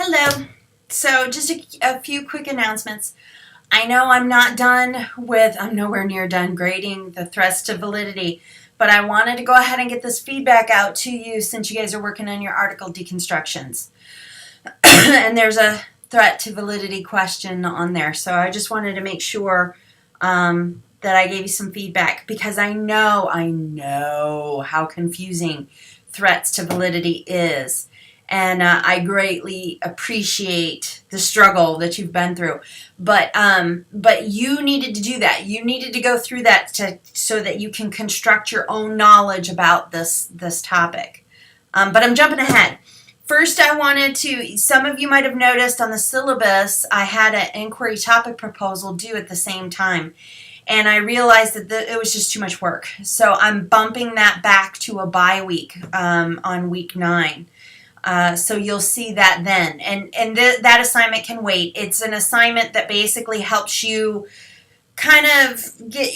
Hello. So just a few quick announcements. I know I'm nowhere near done grading the threats to validity, but I wanted to go ahead and get this feedback out to you since you guys are working on your article deconstructions. And there's a threat to validity question on there. So I just wanted to make sure that I gave you some feedback because I know how confusing threats to validity is. And I greatly appreciate the struggle that you've been through. But you needed to do that. You needed to go through that so that you can construct your own knowledge about this topic. But I'm jumping ahead. First, some of you might have noticed on the syllabus, I had an inquiry topic proposal due at the same time. And I realized that it was just too much work. So I'm bumping that back to a bye week on week 9. So you'll see that then. And that assignment can wait. It's an assignment that basically helps you kind of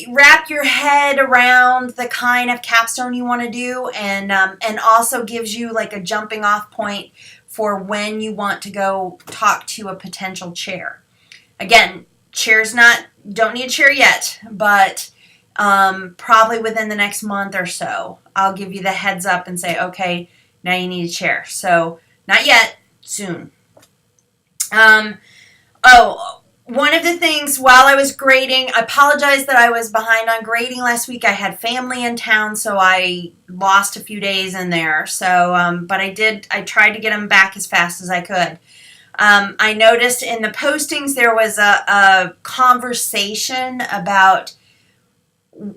wrap your head around the kind of capstone you want to do and also gives you like a jumping off point for when you want to go talk to a potential chair. Again, don't need a chair yet, but probably within the next month or so, I'll give you the heads up and say, okay, now you need a chair. So not yet, soon. One of the things while I was grading, I apologize that I was behind on grading last week. I had family in town, so I lost a few days in there. So, but I tried to get them back as fast as I could. I noticed in the postings there was a conversation about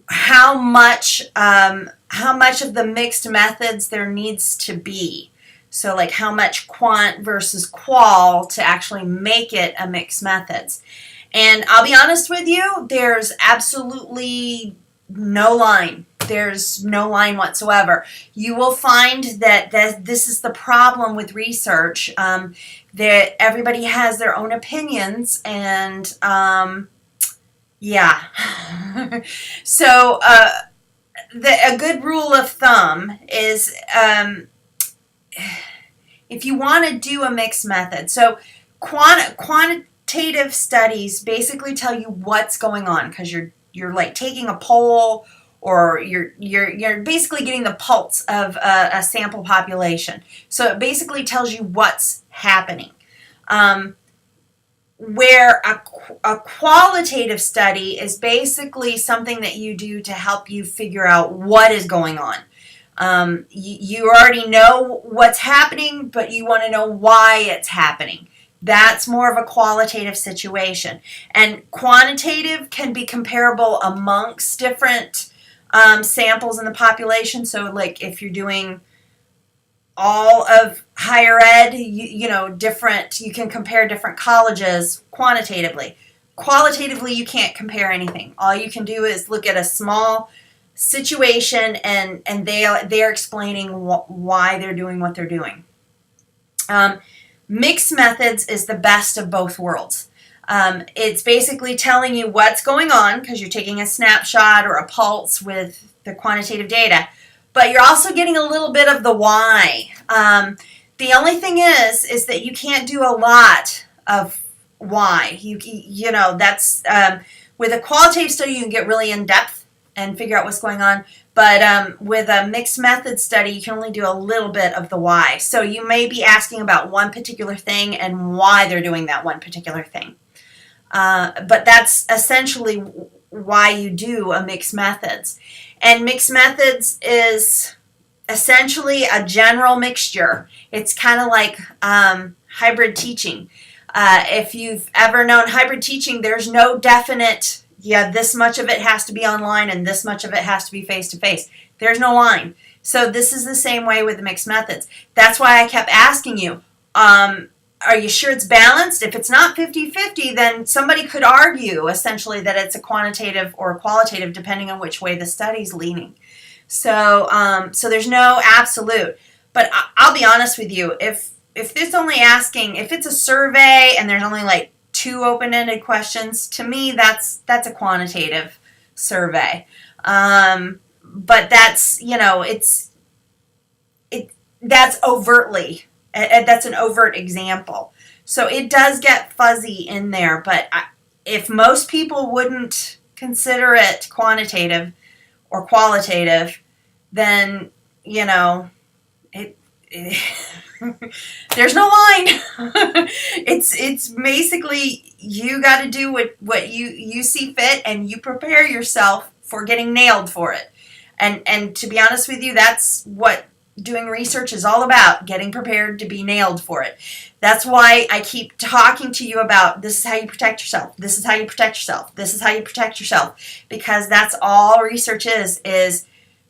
how much of the mixed methods there needs to be. So like how much quant versus qual to actually make it a mixed methods. And I'll be honest with you, there's absolutely no line. There's no line whatsoever. You will find that this is the problem with research, that everybody has their own opinions and yeah. So a good rule of thumb is if you want to do a mixed method. So quantitative studies basically tell you what's going on because you're like taking a poll or you're basically getting the pulse of a sample population. So it basically tells you what's happening. Where a qualitative study is basically something that you do to help you figure out what is going on. You already know what's happening, but you want to know why it's happening. That's more of a qualitative situation. And quantitative can be comparable amongst different samples in the population. So like if you're doing all of higher ed, you can compare different colleges quantitatively. Qualitatively, you can't compare anything. All you can do is look at a small situation and they're explaining why they're doing what they're doing. Mixed methods is the best of both worlds. It's basically telling you what's going on because you're taking a snapshot or a pulse with the quantitative data. But you're also getting a little bit of the why. The only thing is that you can't do a lot of why. That's with a qualitative study you can get really in depth and figure out what's going on. But with a mixed method study you can only do a little bit of the why. So you may be asking about one particular thing and why they're doing that one particular thing. But that's essentially why you do a mixed methods. And mixed methods is essentially a general mixture. It's kind of like hybrid teaching. If you've ever known hybrid teaching, there's no definite, this much of it has to be online and this much of it has to be face-to-face. There's no line. So this is the same way with the mixed methods. That's why I kept asking you, are you sure it's balanced? If it's not 50-50, then somebody could argue essentially that it's a quantitative or a qualitative depending on which way the study's leaning. So there's no absolute. But I'll be honest with you, if it's only asking, if it's a survey and there's only like 2 open-ended questions, to me that's a quantitative survey. But that's, that's overtly. That's an overt example. So it does get fuzzy in there, but if most people wouldn't consider it quantitative or qualitative, then, you know, it there's no line. It's basically you got to do what you see fit, and you prepare yourself for getting nailed for it. And to be honest with you, that's what doing research is all about, getting prepared to be nailed for it. That's why I keep talking to you about this is how you protect yourself. This is how you protect yourself. This is how you protect yourself. Because that's all research is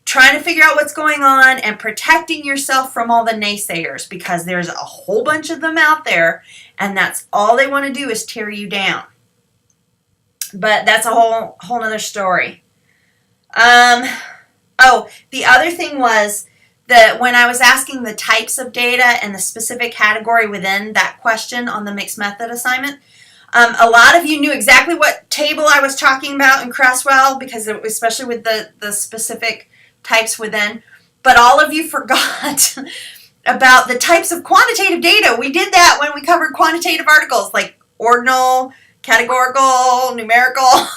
trying to figure out what's going on and protecting yourself from all the naysayers, because there's a whole bunch of them out there, and that's all they want to do is tear you down. But that's a whole nother story. Oh, the other thing was that when I was asking the types of data and the specific category within that question on the mixed method assignment, a lot of you knew exactly what table I was talking about in Cresswell, because especially with the specific types within, but all of you forgot about the types of quantitative data. We did that when we covered quantitative articles like ordinal, categorical, numerical.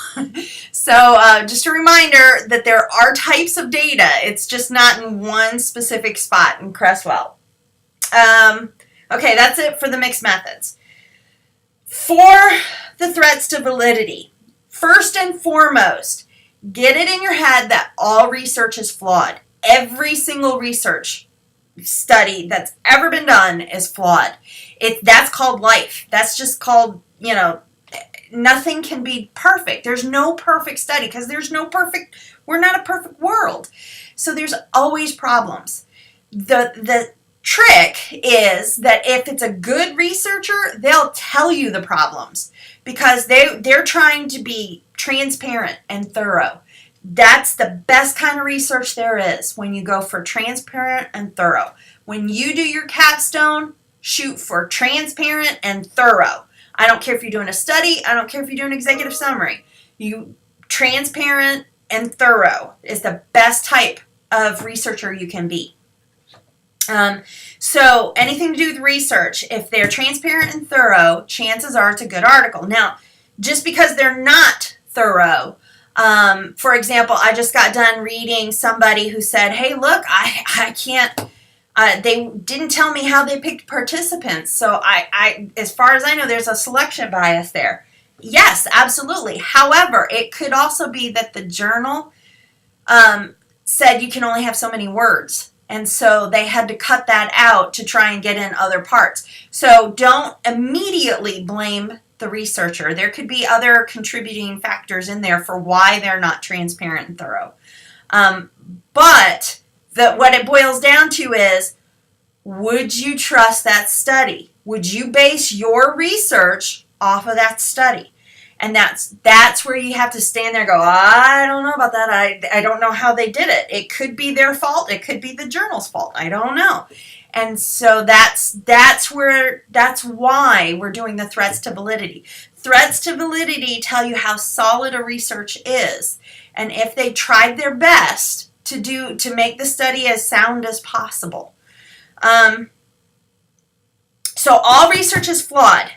So just a reminder that there are types of data. It's just not in one specific spot in Cresswell. Okay, that's it for the mixed methods. For the threats to validity, first and foremost, get it in your head that all research is flawed. Every single research study that's ever been done is flawed. That's called life. That's just called, you know, nothing can be perfect. There's no perfect study because we're not a perfect world. So there's always problems. The trick is that if it's a good researcher, they'll tell you the problems because they're trying to be transparent and thorough. That's the best kind of research there is, when you go for transparent and thorough. When you do your capstone, shoot for transparent and thorough. I don't care if you're doing a study. I don't care if you're doing an executive summary. Transparent and thorough is the best type of researcher you can be. So anything to do with research, if they're transparent and thorough, chances are it's a good article. Now, just because they're not thorough, for example, I just got done reading somebody who said, hey, look, I can't, they didn't tell me how they picked participants. So I, as far as I know, there's a selection bias there. Yes, absolutely. However, it could also be that the journal said you can only have so many words. And so they had to cut that out to try and get in other parts. So don't immediately blame the researcher. There could be other contributing factors in there for why they're not transparent and thorough. But what it boils down to is, would you trust that study? Would you base your research off of that study? And that's where you have to stand there and go, I don't know about that. I don't know how they did it. It could be their fault. It could be the journal's fault. I don't know. And so that's why we're doing the threats to validity. Threats to validity tell you how solid a research is, and if they tried their best to make the study as sound as possible. So all research is flawed.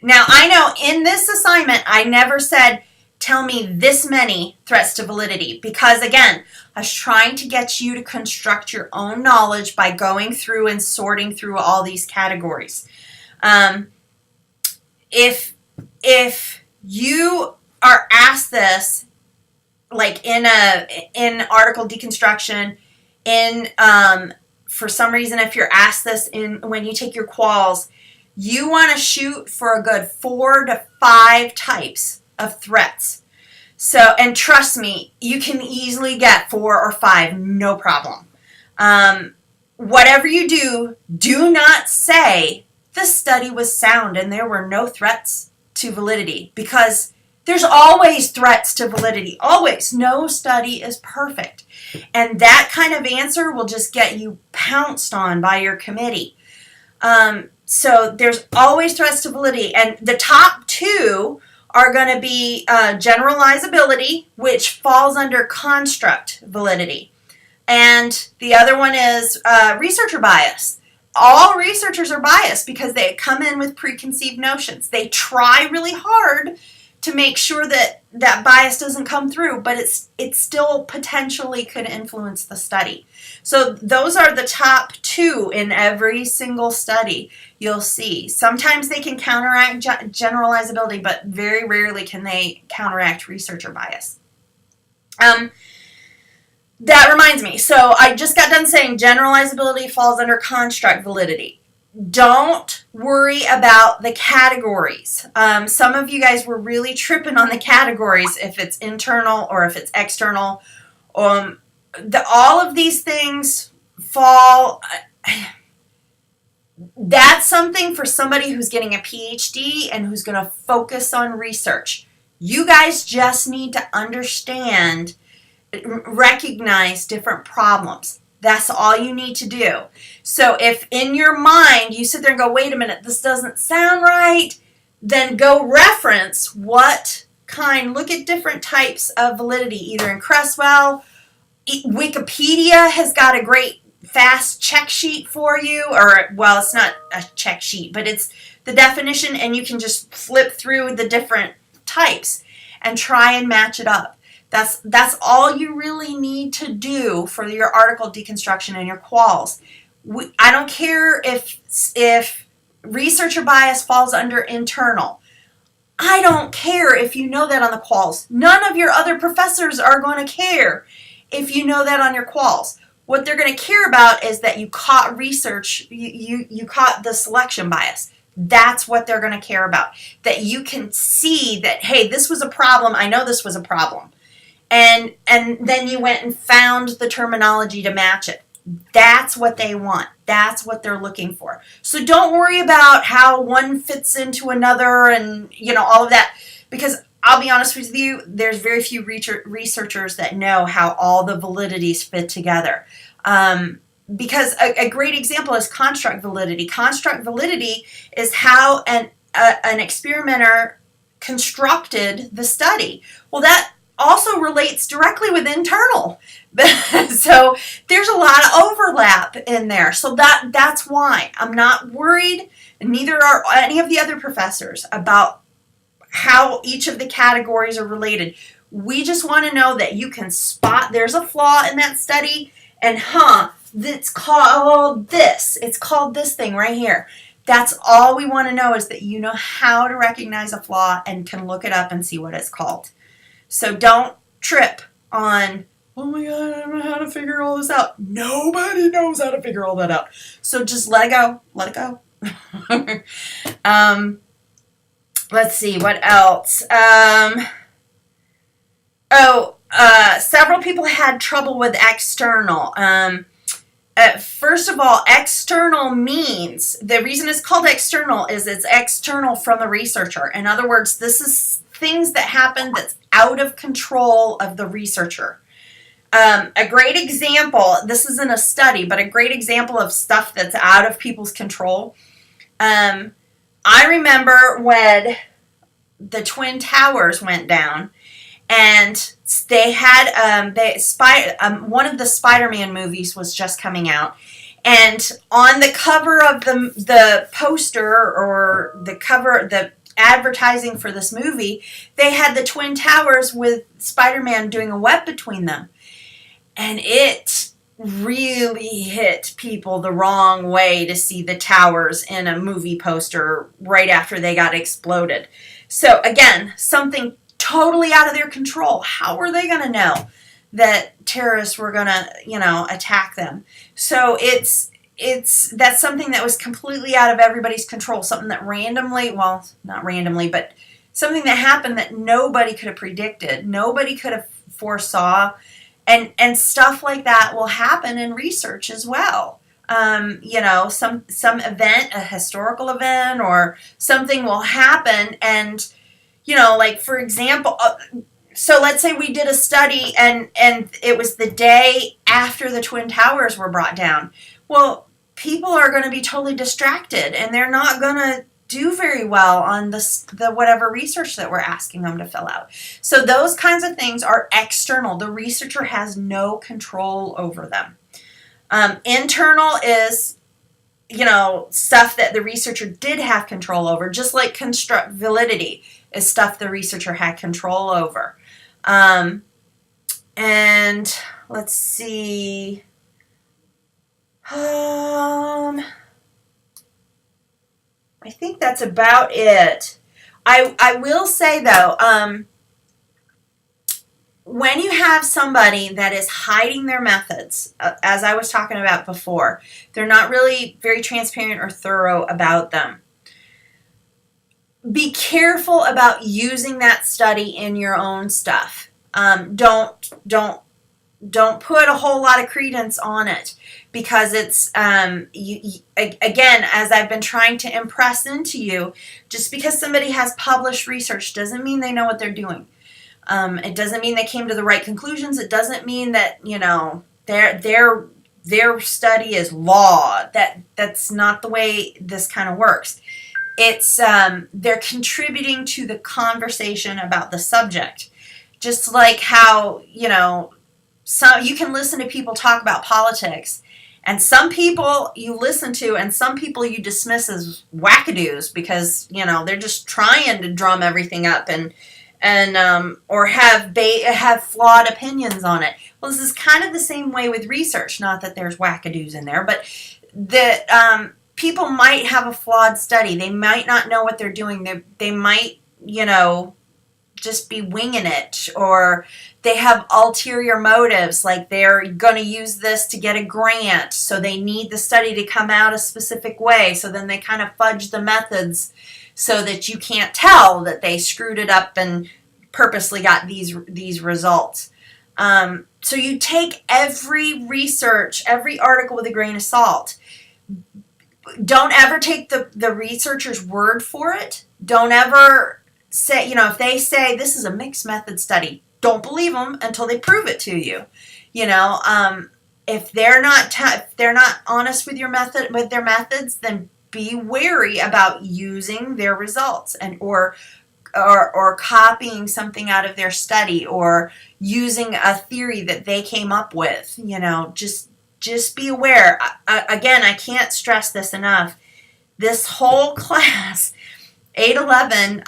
Now, I know in this assignment, I never said, tell me this many threats to validity, because again, I was trying to get you to construct your own knowledge by going through and sorting through all these categories. If you are asked this, like in Article Deconstruction, for some reason, if you're asked this when you take your quals, you want to shoot for a good 4 to 5 types of threats. So, and trust me, you can easily get 4 or 5, no problem. Whatever you do, do not say the study was sound and there were no threats to validity, because there's always threats to validity, always. No study is perfect. And that kind of answer will just get you pounced on by your committee. So there's always threats to validity, and the top 2 are going to be generalizability, which falls under construct validity, and the other one is researcher bias. all researchers are biased because they come in with preconceived notions. They try really hard to make sure that that bias doesn't come through, but it still potentially could influence the study. So those are the top two in every single study you'll see. Sometimes they can counteract generalizability, but very rarely can they counteract researcher bias. That reminds me. So I just got done saying generalizability falls under construct validity. Don't worry about the categories. Some of you guys were really tripping on the categories, if it's internal or if it's external. All of these things fall. That's something for somebody who's getting a PhD and who's going to focus on research. You guys just need to understand, recognize different problems. That's all you need to do. So if in your mind you sit there and go, wait a minute, this doesn't sound right, then go reference what kind. Look at different types of validity, either in Cresswell. Wikipedia has got a great fast check sheet for you, or, well, it's not a check sheet, but it's the definition, and you can just flip through the different types and try and match it up. That's all you really need to do for your article deconstruction and your quals. I don't care if researcher bias falls under internal. I don't care if you know that on the quals. None of your other professors are going to care if you know that on your quals. What they're going to care about is that you caught research, you caught the selection bias. That's what they're going to care about. That you can see that, hey, this was a problem. I know this was a problem. And then you went and found the terminology to match it. That's what they want. That's what they're looking for. So don't worry about how one fits into another and, all of that. Because I'll be honest with you, there's very few researchers that know how all the validities fit together. Because a great example is construct validity. Construct validity is how an experimenter constructed the study. Well, that also relates directly with internal. So there's a lot of overlap in there. So that's why I'm not worried, and neither are any of the other professors, about how each of the categories are related. We just want to know that you can spot there's a flaw in that study, and it's called this. It's called this thing right here. That's all we want to know, is that you know how to recognize a flaw and can look it up and see what it's called. So don't trip on, oh my God, I don't know how to figure all this out. Nobody knows how to figure all that out. So just let it go. Let it go. Let's see, what else? Several people had trouble with external. First of all, external means, the reason it's called external is it's external from the researcher. In other words, this is things that happen that's out of control of the researcher. A great example, this isn't a study, but a great example of stuff that's out of people's control. I remember when the Twin Towers went down, and they had one of the Spider-Man movies was just coming out, and on the cover of the poster, or the cover, the advertising for this movie, they had the Twin Towers with Spider-Man doing a web between them. And it really hit people the wrong way to see the towers in a movie poster right after they got exploded. So again, something totally out of their control. How were they going to know that terrorists were going to, attack them? So that's something that was completely out of everybody's control, something that not randomly, but something that happened that nobody could have predicted, nobody could have foresaw, and stuff like that will happen in research as well. Some event, a historical event, or something will happen, and, like, for example, so let's say we did a study and it was the day after the Twin Towers were brought down. Well, people are going to be totally distracted, and they're not going to do very well on the whatever research that we're asking them to fill out. So those kinds of things are external. The researcher has no control over them. Internal is stuff that the researcher did have control over, just like construct validity is stuff the researcher had control over. And let's see. I think that's about it. I will say, though, when you have somebody that is hiding their methods, as I was talking about before, they're not really very transparent or thorough about them. Be careful about using that study in your own stuff. Don't put a whole lot of credence on it, because it's again, as I've been trying to impress into you, just because somebody has published research doesn't mean they know what they're doing. It doesn't mean they came to the right conclusions. It doesn't mean that their study is law. That's not the way this kind of works. It's they're contributing to the conversation about the subject, just like how some you can listen to people talk about politics, and some people you listen to and some people you dismiss as wackadoos because they're just trying to drum everything up and or have flawed opinions on it. Well, this is kind of the same way with research. Not that there's wackadoos in there, but that people might have a flawed study. They might not know what they're doing. They might just be winging it, or they have ulterior motives, like they're going to use this to get a grant, so they need the study to come out a specific way, so then they kind of fudge the methods so that you can't tell that they screwed it up and purposely got these results. So you take every research, every article with a grain of salt. Don't ever take the researcher's word for it. Don't ever say, if they say this is a mixed method study, don't believe them until they prove it to you. If they're not honest with their methods, then be wary about using their results or copying something out of their study, or using a theory that they came up with. Just be aware. Again, I can't stress this enough. This whole class, 811,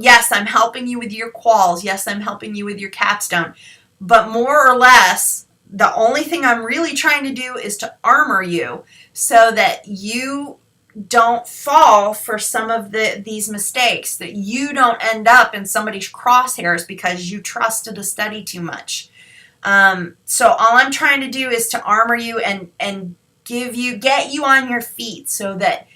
yes, I'm helping you with your quals. Yes, I'm helping you with your capstone. But more or less, the only thing I'm really trying to do is to armor you so that you don't fall for some of these mistakes, that you don't end up in somebody's crosshairs because you trusted a study too much. So all I'm trying to do is to armor you and get you on your feet so that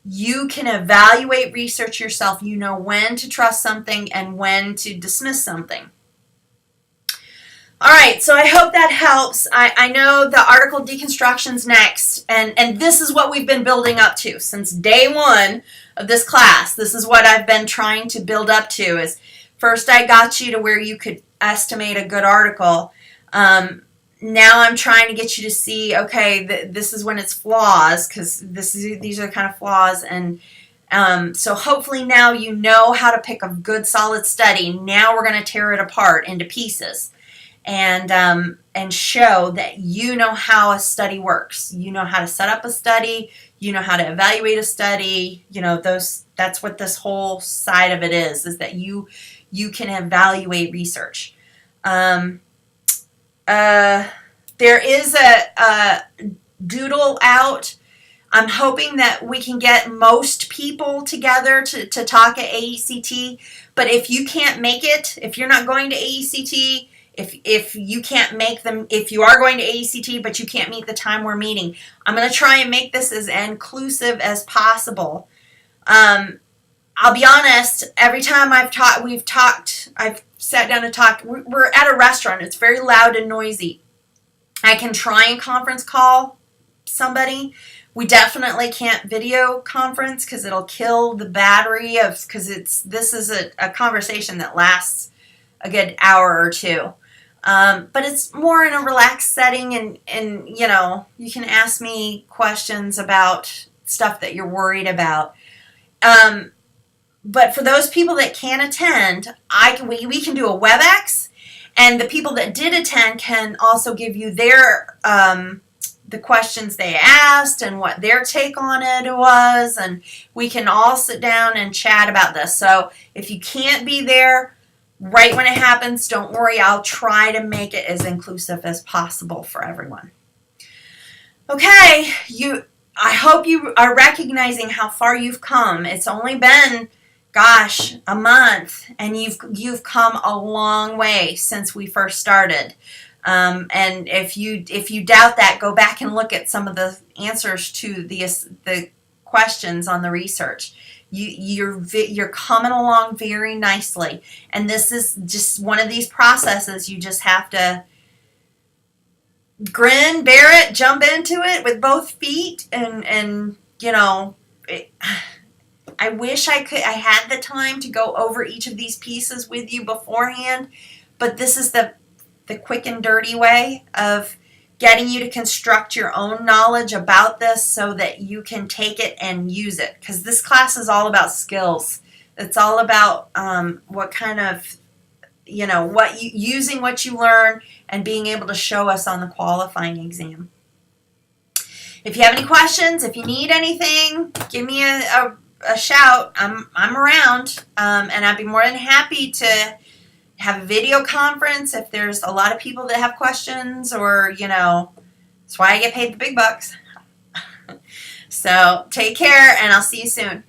you can evaluate research yourself. You know when to trust something and when to dismiss something. All right, so I hope that helps. I know the article deconstruction's next, and this is what we've been building up to since day one of this class. This is what I've been trying to build up to. Is first I got you to where you could estimate a good article. Now I'm trying to get you to see, okay, this is when it's flaws, because these are the kind of flaws, and so hopefully now you know how to pick a good solid study. Now we're going to tear it apart into pieces. And show that you know how a study works. You know how to set up a study. You know how to evaluate a study. That's what this whole side of it is that you can evaluate research. There is a doodle out. I'm hoping that we can get most people together to talk at AECT. But if you can't make it, if you're not going to AECT, if you can't make them, if you are going to AECT but you can't meet the time we're meeting, I'm going to try and make this as inclusive as possible. I'll be honest, every time I've sat down to talk, we're at a restaurant, it's very loud and noisy. I can try and conference call somebody. We definitely can't video conference because it'll kill the battery because this is a conversation that lasts a good hour or two. But it's more in a relaxed setting, and you can ask me questions about stuff that you're worried about. But for those people that can't attend, we can do a WebEx, and the people that did attend can also give you their the questions they asked and what their take on it was, and we can all sit down and chat about this. So if you can't be there right when it happens, don't worry. I'll try to make it as inclusive as possible for everyone. Okay, I hope you are recognizing how far you've come. It's only been, gosh, a month, and you've come a long way since we first started. And if you doubt that, go back and look at some of the answers to the questions on the research. You're coming along very nicely, and this is just one of these processes. You just have to grin, bear it, jump into it with both feet, and you know. I wish I had the time to go over each of these pieces with you beforehand, but this is the quick and dirty way of getting you to construct your own knowledge about this so that you can take it and use it. Because this class is all about skills. It's all about what kind of, using what you learn and being able to show us on the qualifying exam. If you have any questions, if you need anything, give me a shout. I'm around, and I'd be more than happy to have a video conference if there's a lot of people that have questions, or that's why I get paid the big bucks. So take care, and I'll see you soon.